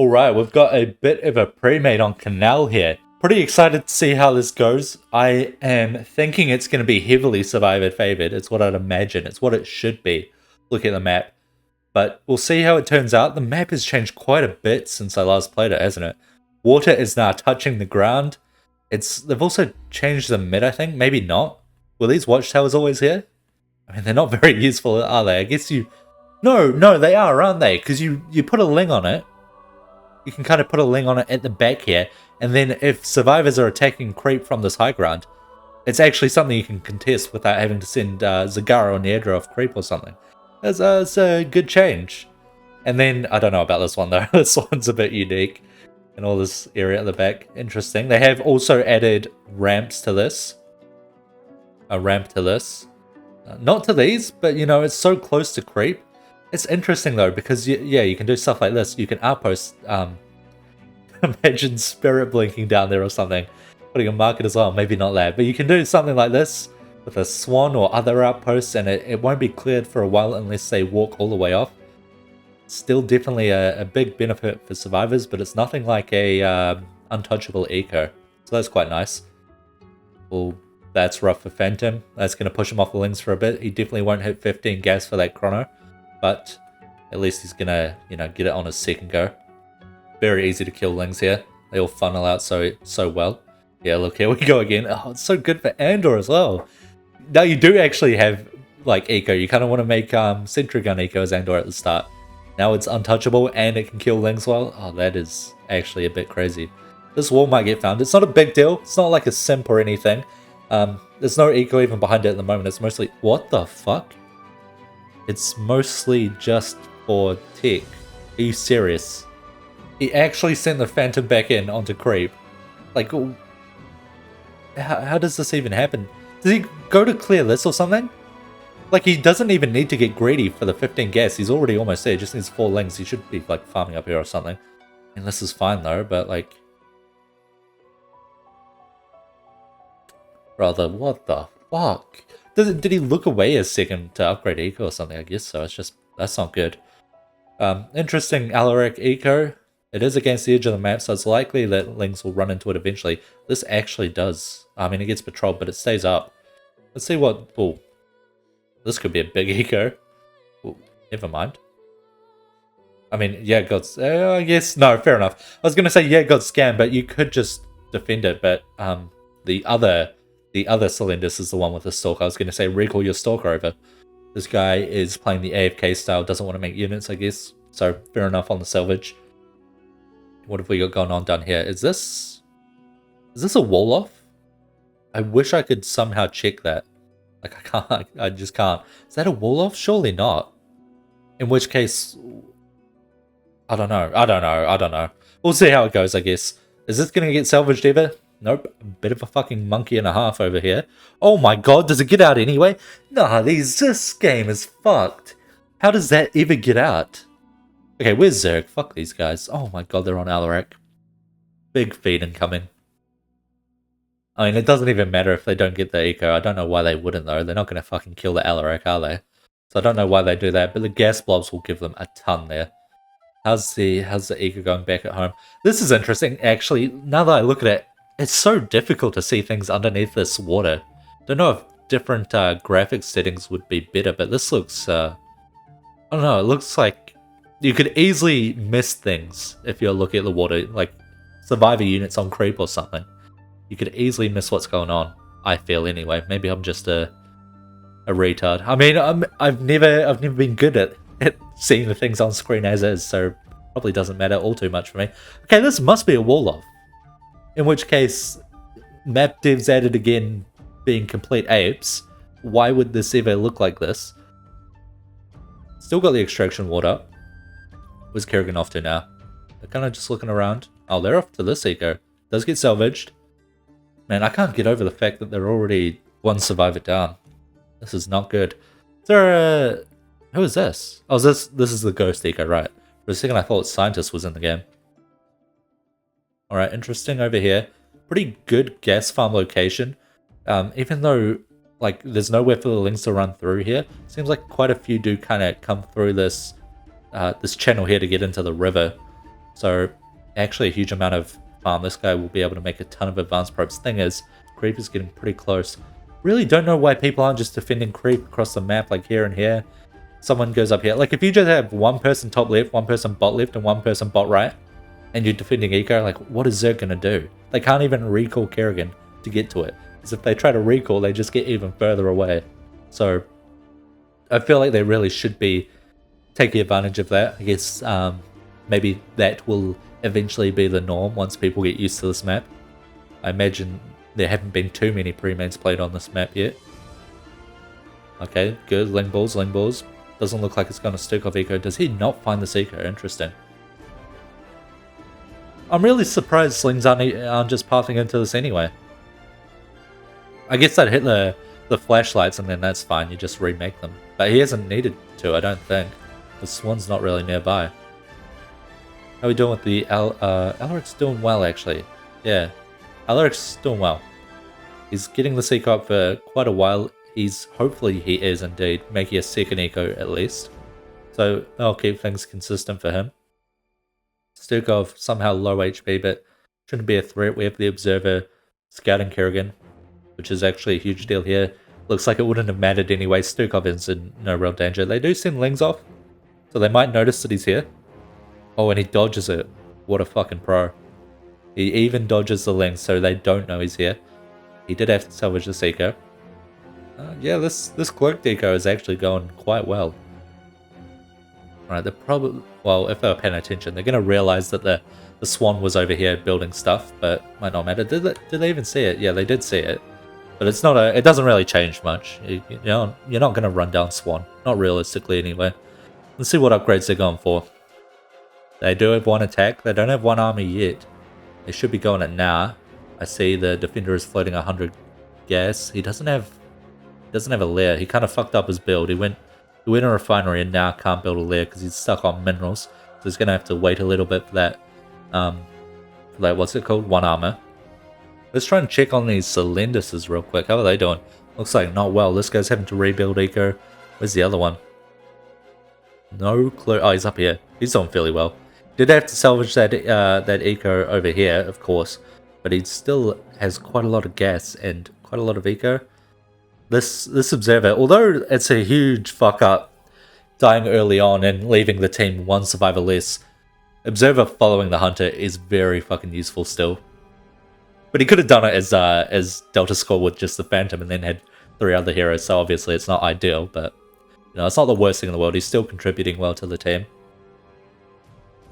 Alright, we've got a bit of a pre-made on Canal here. Pretty excited to see how this goes. I am thinking it's going to be heavily survivor favored. It's what I'd imagine. It's what it should be. Look at the map. But we'll see how it turns out. The map has changed quite a bit since I last played it, hasn't it? Water is now touching the ground. They've also changed the mid, I think. Maybe not. Were these watchtowers always here? I mean, they're not very useful, are they? I guess you... No, they are, aren't they? Because you put a ling on it. You can kind of put a ling on it at the back here. And then if survivors are attacking creep from this high ground, it's actually something you can contest without having to send Zagara or Niedra off creep or something. It's a good change. And then, I don't know about this one though. This one's a bit unique. And all this area at the back. Interesting. They have also added ramps to this. A ramp to this. Not to these, but you know, it's so close to creep. It's interesting though, because you can do stuff like this. You can outpost, imagine spirit blinking down there or something. Putting a market as well, maybe not that. But you can do something like this with a swan or other outposts, and it won't be cleared for a while unless they walk all the way off. Still definitely a big benefit for survivors, but it's nothing like a untouchable eco. So that's quite nice. Well, that's rough for Phantom. That's going to push him off the lings for a bit. He definitely won't hit 15 gas for that chrono. But at least he's gonna, get it on his second go. Very easy to kill lings here. They all funnel out so well. Yeah, look, here we go again. Oh, it's so good for Andor as well. Now you do actually have, like, eco. You kind of want to make Sentry Gun eco as Andor at the start. Now it's untouchable and it can kill lings well. Oh, that is actually a bit crazy. This wall might get found. It's not a big deal. It's not like a simp or anything. There's no eco even behind it at the moment. It's mostly... What the fuck? It's mostly just for tech. Are you serious? He actually sent the Phantom back in onto creep. Like, how does this even happen? Does he go to clear this or something? Like, he doesn't even need to get greedy for the 15 gas. He's already almost there. He just needs 4 lings. He should be, like, farming up here or something. And this is fine, though, but, like... Brother, what the fuck? Did he look away a second to upgrade eco or something? I guess so. It's just, that's not good. Interesting Alaric eco. It is against the edge of the map, so it's likely that lings will run into it eventually. This actually does. I mean, it gets patrolled, but it stays up. Let's see what... Oh, this could be a big eco. Oh, never mind. I mean, yeah, I guess... No, fair enough. I was going to say, yeah, it got scammed, but you could just defend it, but the other Celendis is the one with the Stalker. I was going to say, recall your Stalker over. This guy is playing the AFK style, doesn't want to make units, I guess. So, fair enough on the salvage. What have we got going on down here? Is this a wall off? I wish I could somehow check that. Like, I can't. I just can't. Is that a wall off? Surely not. In which case... I don't know. We'll see how it goes, I guess. Is this going to get salvaged ever? Nope. A bit of a fucking monkey and a half over here. Oh my god, does it get out anyway? Nah, this game is fucked. How does that ever get out? Okay, where's Zerg? Fuck these guys. Oh my god, they're on Alaric. Big feed incoming. I mean, it doesn't even matter if they don't get the eco. I don't know why they wouldn't, though. They're not going to fucking kill the Alaric, are they? So I don't know why they do that, but the gas blobs will give them a ton there. How's the eco going back at home? This is interesting, actually. Now that I look at it, it's so difficult to see things underneath this water. Don't know if different graphics settings would be better, but this looks... I don't know, it looks like you could easily miss things if you're looking at the water, like survivor units on creep or something. You could easily miss what's going on, I feel anyway. Maybe I'm just a retard. I mean, I've never been good at seeing the things on screen as is, so probably doesn't matter all too much for me. Okay, this must be a wall off. In which case, map devs added again being complete apes. Why would this ever look like this? Still got the extraction ward up. Where's Kerrigan off to now? They're kind of just looking around. Oh, they're off to this eco. Does get salvaged. Man, I can't get over the fact that they're already one survivor down. This is not good. Is there a... Who is this? Oh, this is the ghost eco, right. For a second I thought Scientist was in the game. Alright, interesting over here. Pretty good gas farm location. Even though, like, there's nowhere for the lings to run through here, seems like quite a few do kind of come through this this channel here to get into the river. So actually a huge amount of farm. This guy will be able to make a ton of advanced probes. Thing is, creep is getting pretty close. Really don't know why people aren't just defending creep across the map, like here and here. Someone goes up here. Like if you just have one person top left, one person bot left, and one person bot right, and you're defending eco, like what is Zerg gonna do? They can't even recall Kerrigan to get to it. Because if they try to recall, they just get even further away. So I feel like they really should be taking advantage of that. I guess maybe that will eventually be the norm once people get used to this map. I imagine there haven't been too many premades played on this map yet. Okay, good. Ling balls, ling balls. Doesn't look like it's going to stick off eco. Does he not find this eco? Interesting. I'm really surprised slings aren't just pathing into this anyway. I guess I'd hit the flashlights and then that's fine. You just remake them. But he hasn't needed to, I don't think. The Swan's not really nearby. How are we doing with the Alaric's doing well, actually. Yeah, Alaric's doing well. He's getting the eco up for quite a while. Hopefully he is indeed making a second eco at least. So that'll keep things consistent for him. Stukov somehow low HP, but shouldn't be a threat. We have the Observer scouting Kerrigan, which is actually a huge deal here. Looks like it wouldn't have mattered anyway. Stukov is in no real danger. They do send Lings off, so they might notice that he's here. Oh, and he dodges it. What a fucking pro. He even dodges the Lings, so they don't know he's here. He did have to salvage this eco. Yeah, this cloak deco is actually going quite well. Alright, they're probably... Well, if they're paying attention, they're going to realize that the Swan was over here building stuff, but might not matter. Did they even see it? Yeah, they did see it. But it's not it doesn't really change much. You know, you're not going to run down Swan. Not realistically, anyway. Let's see what upgrades they're going for. They do have one attack. They don't have one army yet. They should be going it now. I see the defender is floating 100 gas. He doesn't have a lair. He kind of fucked up his build. He went a refinery and now can't build a lair because he's stuck on minerals. So he's going to have to wait a little bit for that. What's it called? One armor. Let's try and check on these Celenduses real quick. How are they doing? Looks like not well. This guy's having to rebuild eco. Where's the other one? No clue. Oh, he's up here. He's doing fairly well. Did have to salvage that eco over here, of course. But he still has quite a lot of gas and quite a lot of eco. This Observer, although it's a huge fuck up, dying early on and leaving the team one survivor less, Observer following the Hunter is very fucking useful still. But he could have done it as Delta Score with just the Phantom and then had 3 other heroes, so obviously it's not ideal, but you know, it's not the worst thing in the world. He's still contributing well to the team.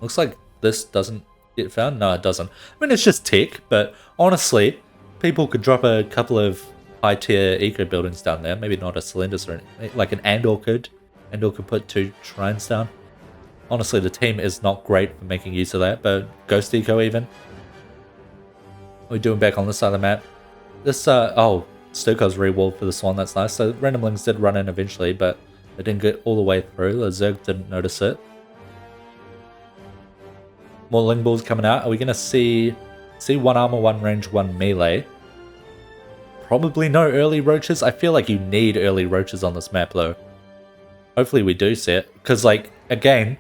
Looks like this doesn't get found. No, it doesn't. I mean, it's just tech, but honestly, people could drop a couple of high-tier eco buildings down there. Maybe not a Cylinders or anything. Like an Andor could. Andor could put 2 shrines down. Honestly, the team is not great for making use of that, but Ghost Eco even. What are we doing back on this side of the map? This, oh, Stuko's re-walled for the Swan, that's nice. So Randomlings did run in eventually, but they didn't get all the way through. The Zerg didn't notice it. More Ling Balls coming out. Are we going to see 1 armor, 1 range, 1 melee? Probably no early roaches. I feel like you need early roaches on this map, though. Hopefully we do see it. Because, like, again,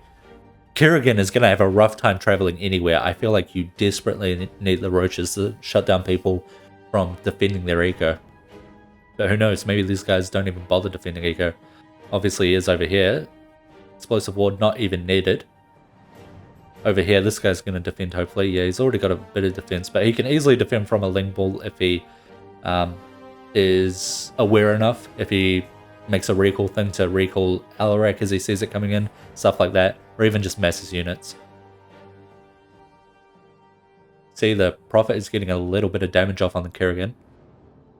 Kerrigan is going to have a rough time traveling anywhere. I feel like you desperately need the roaches to shut down people from defending their eco. But who knows, maybe these guys don't even bother defending eco. Obviously he is over here. Explosive ward not even needed. Over here, this guy's going to defend hopefully. Yeah, he's already got a bit of defense, but he can easily defend from a Ling Ball if he is aware enough. If he makes a recall thing to recall Alaric as he sees it coming in, stuff like that, or even just masses units. See, the Prophet is getting a little bit of damage off on the Kerrigan.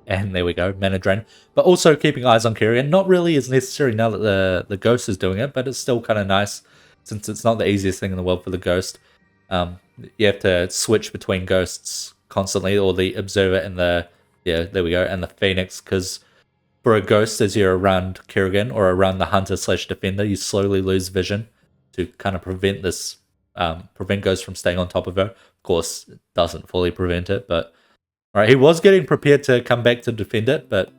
And there we go, mana drain. But also keeping eyes on Kerrigan. Not really as necessary now that the Ghost is doing it, but it's still kind of nice since it's not the easiest thing in the world for the Ghost. You have to switch between Ghosts constantly, or the Observer and the, yeah, there we go, and the Phoenix, because for a Ghost, as you're around Kerrigan or around the Hunter/Defender, you slowly lose vision to kind of prevent this, prevent Ghost from staying on top of her. Of course, it doesn't fully prevent it, but alright, he was getting prepared to come back to defend it, but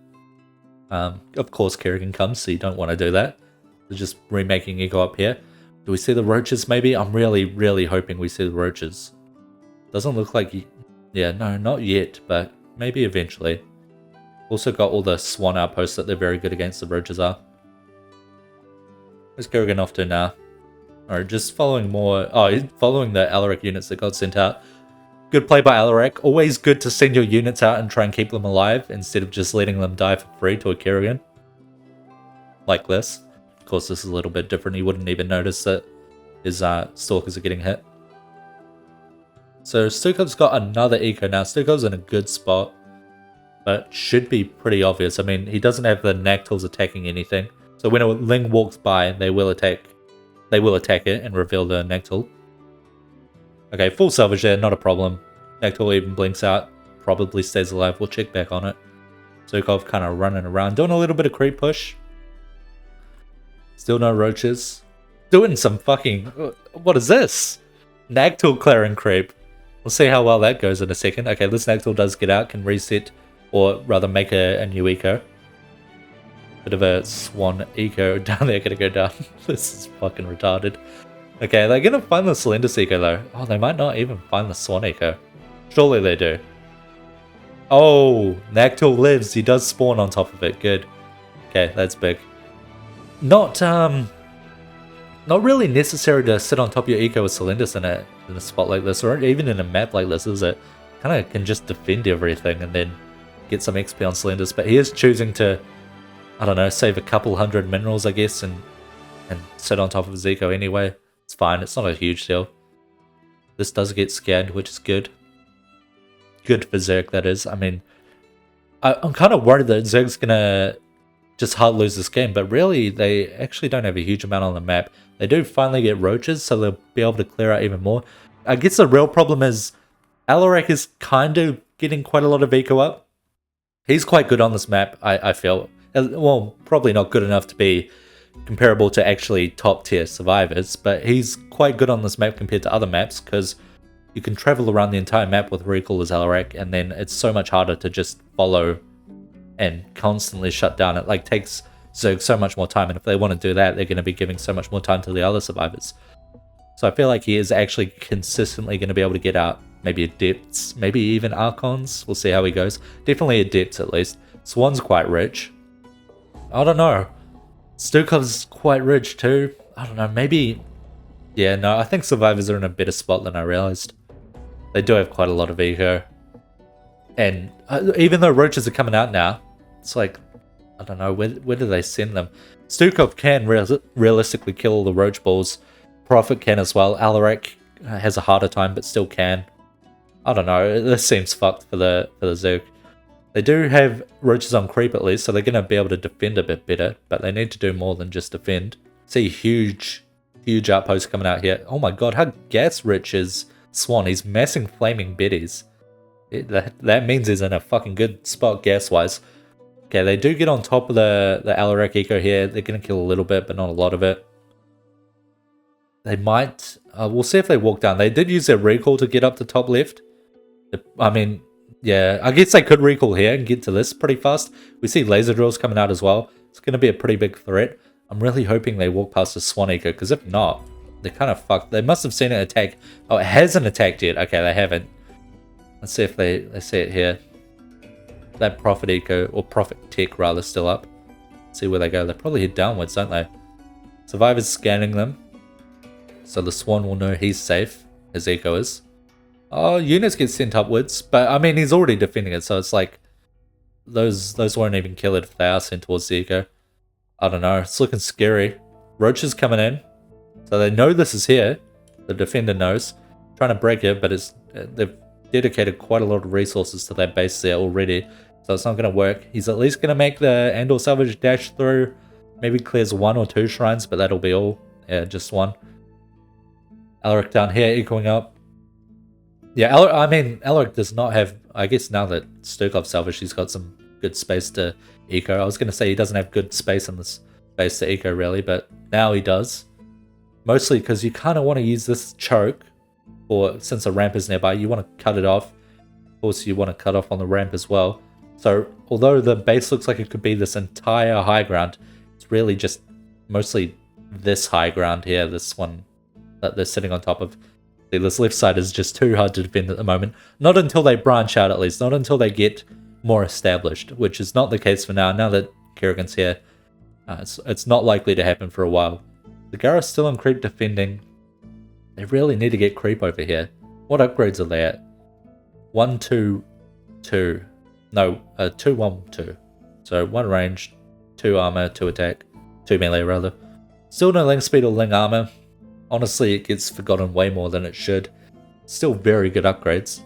of course Kerrigan comes, so you don't want to do that. They're just remaking Eco up here. Do we see the roaches maybe? I'm really hoping we see the roaches. Doesn't look like... Yeah, no, not yet, but maybe eventually. Also got all the swan outposts that they're very good against the roaches are. Where's Kerrigan off to now? Alright, just following more... Oh, following the Alaric units that got sent out. Good play by Alaric. Always good to send your units out and try and keep them alive instead of just letting them die for free to a Kerrigan. Like this. Of course, this is a little bit different. He wouldn't even notice that his stalkers are getting hit. So Stukov's got another eco now. Stukov's in a good spot, but should be pretty obvious. I mean, he doesn't have the Nactils attacking anything. So when a Ling walks by, they will attack it and reveal the Nactil. Okay, full salvage there, not a problem. Nactil even blinks out, probably stays alive. We'll check back on it. Stukov kind of running around, doing a little bit of creep push. Still no roaches. Doing some fucking... What is this? Nactil clearing creep. We'll see how well that goes in a second. Okay, this Nactil does get out, can reset, or rather make a new eco. Bit of a swan eco down there, gonna go down. This is fucking retarded. Okay, they're gonna find the Slendus eco though. Oh, they might not even find the swan eco. Surely they do. Oh, Nactil lives. He does spawn on top of it. Good. Okay, that's big. Not really necessary to sit on top of your eco with Slendus in a spot like this, or even in a map like this, is it? Kind of can just defend everything and then get some XP on Slendus, but he is choosing to, I don't know, save a couple hundred minerals, I guess, and sit on top of his eco anyway. It's fine, it's not a huge deal. This does get scanned, which is good. Good for Zerg, that is. I mean, I'm kind of worried that Zerg's gonna just hard lose this game, but really, they actually don't have a huge amount on the map. They do finally get roaches, so they'll be able to clear out even more. I guess the real problem is Alaric is kind of getting quite a lot of eco up. He's quite good on this map, I feel. Well, probably not good enough to be comparable to actually top tier survivors, but he's quite good on this map compared to other maps, because you can travel around the entire map with recall as Alaric, and then it's so much harder to just follow and constantly shut down. It like takes Zerg so much more time, and if they want to do that, they're going to be giving so much more time to the other survivors. So I feel like he is actually consistently going to be able to get out maybe Adepts, maybe even Archons. We'll see how he goes. Definitely Adepts at least. Swan's quite rich. I don't know. Stukov's quite rich too. I don't know, maybe... Yeah, no, I think survivors are in a better spot than I realized. They do have quite a lot of eco. And even though roaches are coming out now, it's like, I don't know, where do they send them? Stukov can realistically kill all the roach balls. Prophet can as well. Alaric has a harder time, but still can. I don't know, this seems fucked for the Zerg. They do have roaches on creep at least, so they're going to be able to defend a bit better, but they need to do more than just defend. See huge outposts coming out here. Oh my god, how gas rich is Swan? He's massing flaming betties. That means he's in a fucking good spot gas-wise. Okay, they do get on top of the Alaric eco here. They're going to kill a little bit, but not a lot of it. They might... we'll see if they walk down. They did use their recall to get up to top left. I mean, yeah, I guess they could recall here and get to this pretty fast. We see laser drills coming out as well. It's going to be a pretty big threat. I'm really hoping they walk past the Swan eco, because if not, they're kind of fucked. They must have seen it attack. Oh, it hasn't attacked yet. Okay, they haven't. Let's see if they see it here. That Prophet eco, or Prophet tech rather, still up. Let's see where they go. They probably head downwards, don't they? Survivor's scanning them, so the Swan will know he's safe. His eco is. Oh, units get sent upwards, but I mean he's already defending it, so it's like those won't even kill it if they are sent towards the eco. I don't know. It's looking scary. Roaches coming in, so they know this is here. The defender knows, trying to break it, but they've dedicated quite a lot of resources to that base there already, so it's not going to work. He's at least going to make the Andor salvage dash through. Maybe clears 1 or 2 shrines, but that'll be all. Yeah, just 1. Alaric down here, echoing up. Yeah, Alaric does not have... I guess now that Stukov salvaged, he's got some good space to eco. I was going to say he doesn't have good space in this space to eco, really, but now he does. Mostly because you kind of want to use this choke, or since a ramp is nearby, you want to cut it off. Of course, you want to cut off on the ramp as well. So, although the base looks like it could be this entire high ground, it's really just mostly this high ground here, this one that they're sitting on top of. See, this left side is just too hard to defend at the moment. Not until they branch out, at least. Not until they get more established, which is not the case for now. Now that Kerrigan's here, it's not likely to happen for a while. The Zerg's still on creep defending. They really need to get creep over here. What upgrades are they at? 1, 2, 2. No, 2, 1, 2. So 1 range, 2 armor, 2 attack, 2 melee rather. Still no link speed or link armor. Honestly, it gets forgotten way more than it should. Still very good upgrades.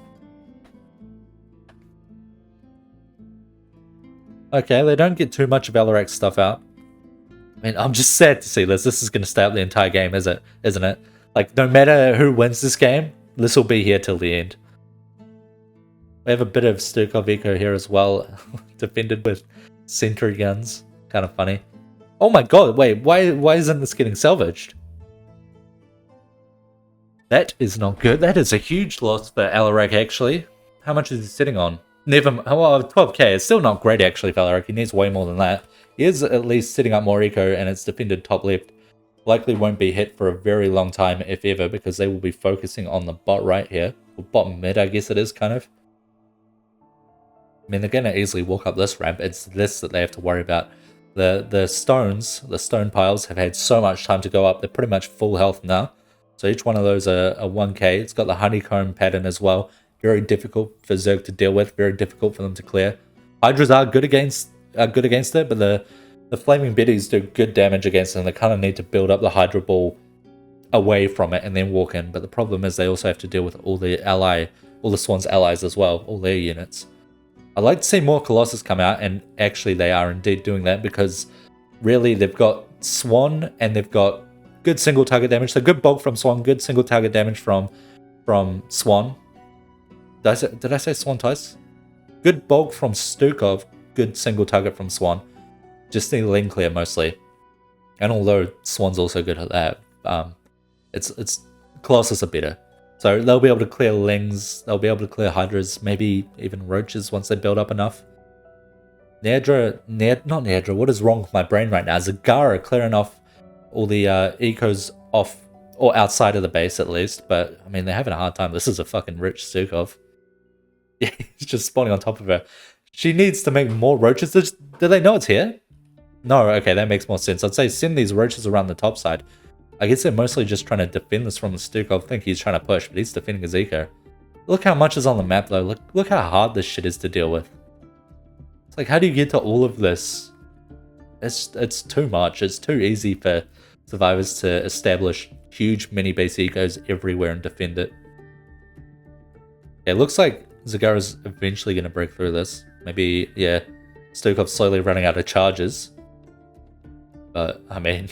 Okay, they don't get too much of Alarak's stuff out. I mean, I'm just sad to see this. This is going to stay up the entire game, isn't it? Like, no matter who wins this game, this will be here till the end. We have a bit of Sturkov Eco here as well, defended with sentry guns. Kind of funny. Oh my god, wait, why isn't this getting salvaged? That is not good. That is a huge loss for Alarak, actually. How much is he sitting on? Well, 12k. It's still not great, actually, for Alarak. He needs way more than that. He is at least setting up more eco, and it's defended top left. Likely won't be hit for a very long time, if ever, because they will be focusing on the bot right here. Or bot mid, I guess it is, kind of. I mean, they're going to easily walk up this ramp. It's this that they have to worry about. The stone piles have had so much time to go up. They're pretty much full health now. So each one of those are 1k. It's got the honeycomb pattern as well. Very difficult for Zerg to deal with. Very difficult for them to clear. Hydras are good against it, but the flaming biddies do good damage against them. They kind of need to build up the Hydra ball away from it and then walk in. But the problem is they also have to deal with all the Swan's allies as well, all their units. I'd like to see more Colossus come out, and actually they are indeed doing that, because really they've got Swan and they've got good single target damage. So good bulk from Swan, good single target damage from Swan. Did I say Swan twice? Good bulk from Stukov, good single target from Swan. Just need lane clear mostly. And although Swan's also good at that, it's Colossus are better. So they'll be able to clear Lings, they'll be able to clear Hydras, maybe even Roaches once they build up enough. Not Neadra, what is wrong with my brain right now? Zagara clearing off all the ecos off, or outside of the base at least, but I mean, they're having a hard time. This is a fucking rich Stukov. Yeah, he's just spawning on top of her. She needs to make more Roaches. Do they know it's here? No, okay, that makes more sense. I'd say send these Roaches around the top side. I guess they're mostly just trying to defend this from the Stukov. I think he's trying to push, but he's defending his eco. Look how much is on the map though. Look how hard this shit is to deal with. It's like, how do you get to all of this? It's too much. It's too easy for survivors to establish huge mini base ecos everywhere and defend it. Yeah, it looks like Zagara's eventually going to break through this. Maybe, yeah, Stukov's slowly running out of charges. But, I mean,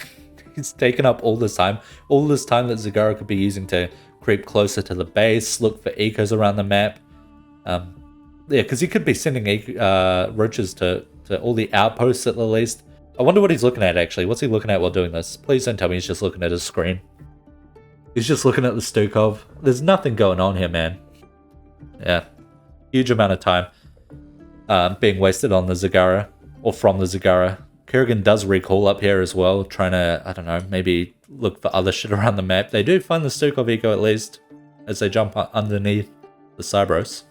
he's taken up all this time. All this time that Zagara could be using to creep closer to the base, look for ecos around the map. Yeah, because he could be sending roaches to all the outposts at the least. I wonder what he's looking at, actually. What's he looking at while doing this? Please don't tell me he's just looking at his screen. He's just looking at the Stukov. There's nothing going on here, man. Yeah. Huge amount of time being wasted on the Zagara, or from the Zagara. Kerrigan does recall up here as well, trying to, I don't know, maybe look for other shit around the map. They do find the Stukov eco at least, as they jump underneath the Cybros.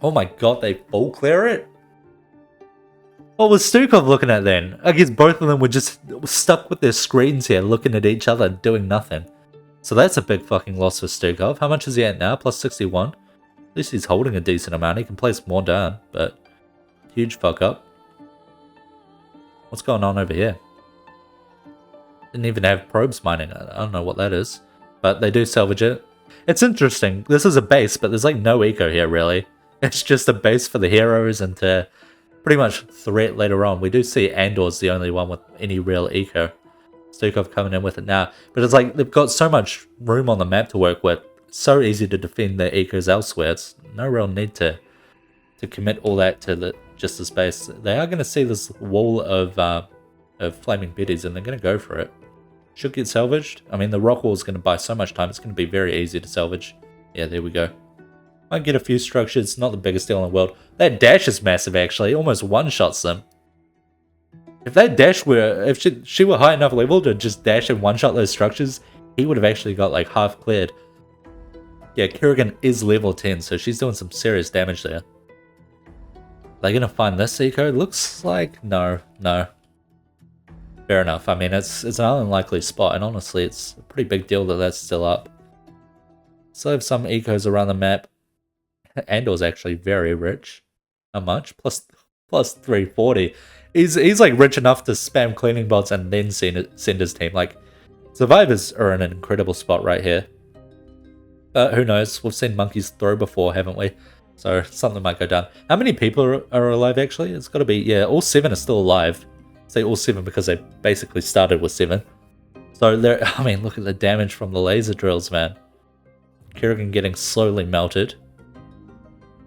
Oh my god, they full clear it? What was Stukov looking at then? I guess both of them were just stuck with their screens here, looking at each other, doing nothing. So that's a big fucking loss for Stukov. How much is he at now? Plus 61. At least he's holding a decent amount. He can place more down, but huge fuck up. What's going on over here? Didn't even have probes mining. I don't know what that is, but they do salvage it. It's interesting. This is a base, but there's like no eco here really. It's just a base for the heroes and to pretty much threat later on. We do see Andor's the only one with any real eco. Stukov coming in with it now. But it's like they've got so much room on the map to work with. It's so easy to defend their ecos elsewhere. It's no real need to commit all that to just the space. They are going to see this wall of flaming biddies and they're going to go for it. Should get salvaged. I mean, the rock wall is going to buy so much time. It's going to be very easy to salvage. Yeah, there we go. Might get a few structures, not the biggest deal in the world. That dash is massive, actually. Almost one-shots them. If that dash were, if she were high enough level to just dash and one-shot those structures, he would have actually got like half cleared. Yeah, Kerrigan is level 10, so she's doing some serious damage there. They're gonna find this eco? Looks like no. Fair enough. I mean, it's an unlikely spot, and honestly, it's a pretty big deal that that's still up. So I have some ecos around the map. Andor's actually very rich. How much? Plus 340. He's like rich enough to spam cleaning bots and then send his team. Like, survivors are in an incredible spot right here. But who knows? We've seen monkeys throw before, haven't we? So something might go down. How many people are alive actually? It's got to be, yeah, all 7 are still alive. Say all 7 because they basically started with 7. So there, I mean, look at the damage from the laser drills, man. Kerrigan getting slowly melted.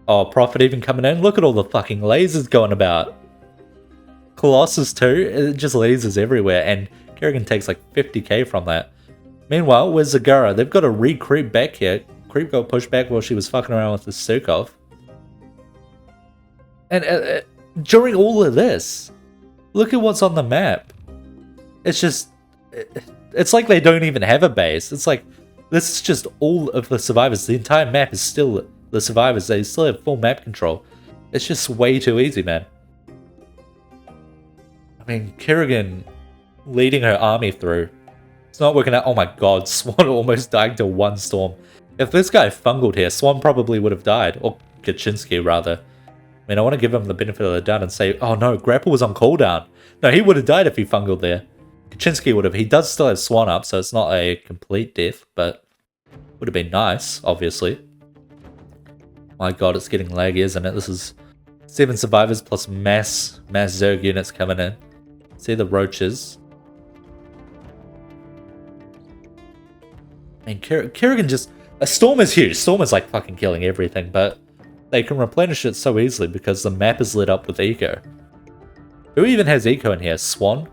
Oh, Prophet even coming in. Look at all the fucking lasers going about. Colossus too. It just lasers everywhere, and Kerrigan takes like 50k from that. Meanwhile, where's Zagara? They've got to re-creep back here. Creep got pushed back while she was fucking around with the Sukov. And during all of this, look at what's on the map. It's just, it's like they don't even have a base. It's like, this is just all of the survivors. The entire map is still the survivors. They still have full map control. It's just way too easy, man. I mean, Kerrigan leading her army through. It's not working out. Oh my god, Swan almost died to 1 storm. If this guy fungled here, Swan probably would have died. Or Kaczynski, rather. I mean, I want to give him the benefit of the doubt and say, oh no, Grapple was on cooldown. No, he would have died if he fungled there. Kaczynski would have. He does still have Swan up, so it's not a complete death, but would have been nice, obviously. My god, it's getting laggy, isn't it? This is 7 survivors plus mass Zerg units coming in. See the roaches. I mean, Kerrigan just... A storm is huge. Storm is like fucking killing everything, but they can replenish it so easily because the map is lit up with eco. Who even has eco in here? Swan?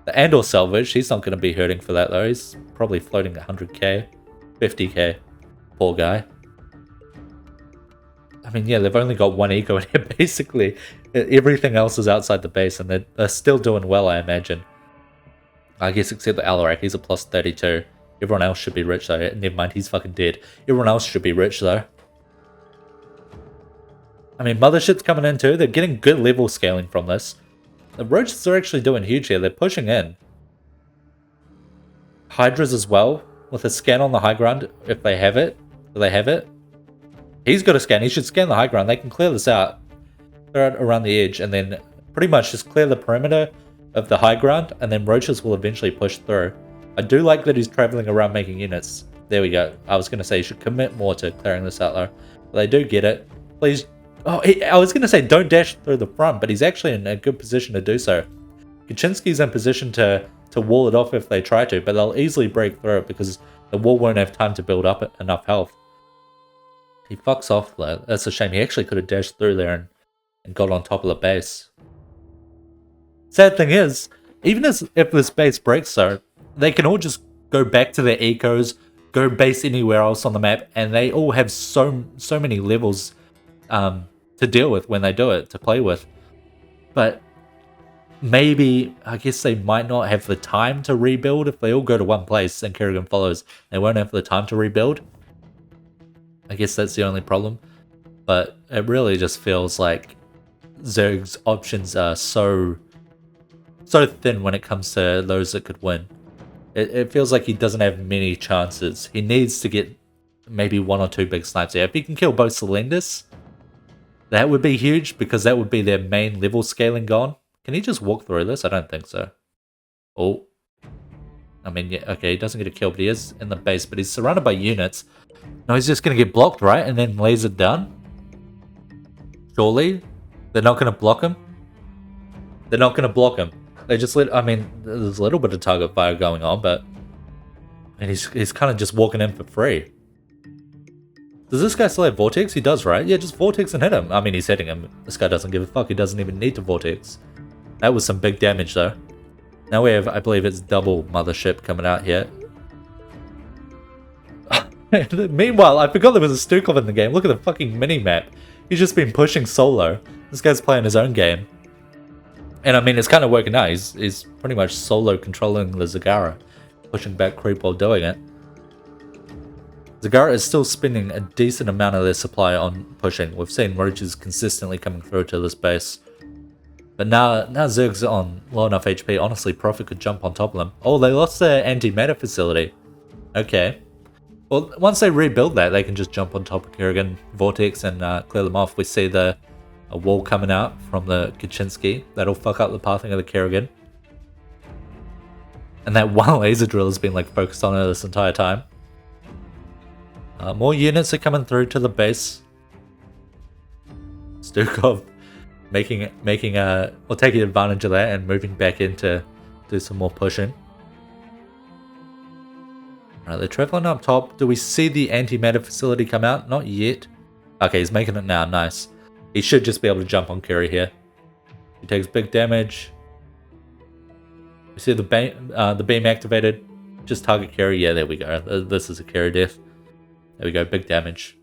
The Andor salvage, he's not going to be hurting for that though. He's probably floating at 100k, 50k. Poor guy. I mean, yeah, they've only got 1 eco in here basically. Everything else is outside the base and they're still doing well, I imagine. I guess except the Alarak, he's a plus 32. Everyone else should be rich though. Never mind, he's fucking dead. Everyone else should be rich though. I mean, Mothership's coming in too. They're getting good level scaling from this. The roaches are actually doing huge here. They're pushing in. Hydras as well, with a scan on the high ground if they have it. Do they have it? He's got a scan. He should scan the high ground. They can clear this out. Throw it around the edge and then pretty much just clear the perimeter of the high ground and then roaches will eventually push through. I do like that he's traveling around making units. There we go. I was going to say you should commit more to clearing this out though. But they do get it. Please. Oh, I was going to say don't dash through the front, but he's actually in a good position to do so. Kaczynski's in position to wall it off if they try to, but they'll easily break through it because the wall won't have time to build up enough health. He fucks off though. That's a shame. He actually could have dashed through there and got on top of the base. Sad thing is, even if this base breaks though, they can all just go back to their ecos, go base anywhere else on the map, and they all have so many levels to deal with when they do it, to play with. But maybe, I guess they might not have the time to rebuild if they all go to one place and Kerrigan follows. They won't have the time to rebuild. I guess that's the only problem. But it really just feels like Zerg's options are so thin when it comes to those that could win. It feels like he doesn't have many chances. He needs to get maybe 1 or 2 big snipes here. If he can kill both Cylinders, that would be huge because that would be their main level scaling gone. Can he just walk through this? I don't think so. Oh. I mean, yeah, okay, he doesn't get a kill, but he is in the base, but he's surrounded by units. No, he's just going to get blocked, right? And then lasered down? Surely? They're not going to block him? They're not going to block him. They just I mean, there's a little bit of target fire going on, but... And he's kind of just walking in for free. Does this guy still have Vortex? He does, right? Yeah, just Vortex and hit him. I mean, he's hitting him. This guy doesn't give a fuck. He doesn't even need to Vortex. That was some big damage, though. Now we have, I believe it's double Mothership coming out here. Meanwhile, I forgot there was a Stukov in the game. Look at the fucking mini-map. He's just been pushing solo. This guy's playing his own game. And I mean, it's kind of working out. He's pretty much solo controlling the Zagara, pushing back creep while doing it. Zagara is still spending a decent amount of their supply on pushing. We've seen roaches consistently coming through to this base. But now Zerg's on low enough HP, honestly, Prophet could jump on top of them. Oh, they lost their anti-meta facility. Okay. Well, once they rebuild that, they can just jump on top of Kerrigan Vortex and clear them off. We see a wall coming out from the Kaczynski. That'll fuck up the pathing of the Kerrigan. And that one laser drill has been like focused on it this entire time. More units are coming through to the base. Stukov taking advantage of that and moving back in to do some more pushing. Alright, they're traveling up top. Do we see the anti-meta facility come out? Not yet. Okay, he's making it now. Nice. He should just be able to jump on Kerry here. He takes big damage. We see the beam activated. Just target Kerry. Yeah, there we go. This is a Kerry death. There we go. Big damage.